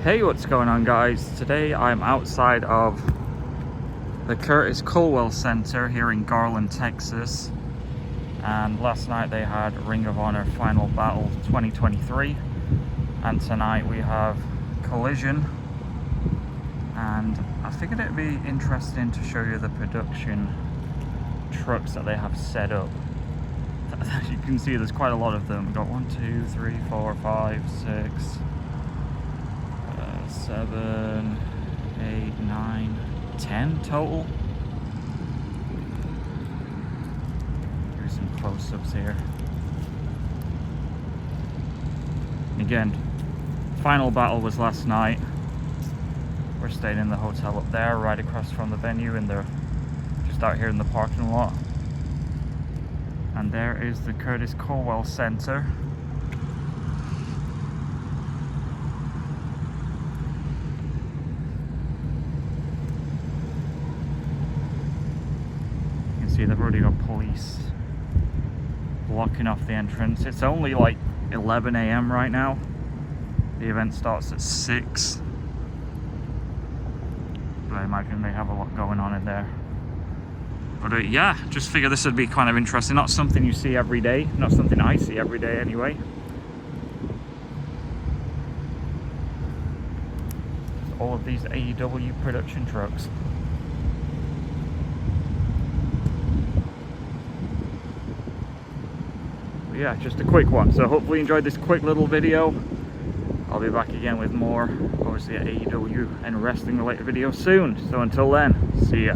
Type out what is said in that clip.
Hey, what's going on, guys? Today I'm outside of the Curtis Culwell Center here in Garland, Texas, and last night they had Ring of Honor Final Battle 2023, and tonight we have Collision. And I figured it'd be interesting to show you the production trucks that they have set up. As you can see, there's quite a lot of them. We've got 1, 2, 3, 4, 5, 6, 7, 8, 9, 10 total. Here's some close-ups here. Again, final battle was last night. We're staying in the hotel up there, right across from the venue, and they're just out here in the parking lot. And there is the Curtis Culwell Center. You can see they've already got police blocking off the entrance. It's only like 11 a.m. right now. The event starts at 6. But I imagine they have a lot going on in there. But yeah, just figure this would be kind of interesting. Not something you see every day. Not something I see every day anyway. All of these AEW production trucks. But yeah, just a quick one. So hopefully you enjoyed this quick little video. I'll be back again with more, obviously, at AEW and wrestling related videos soon. So until then, see ya.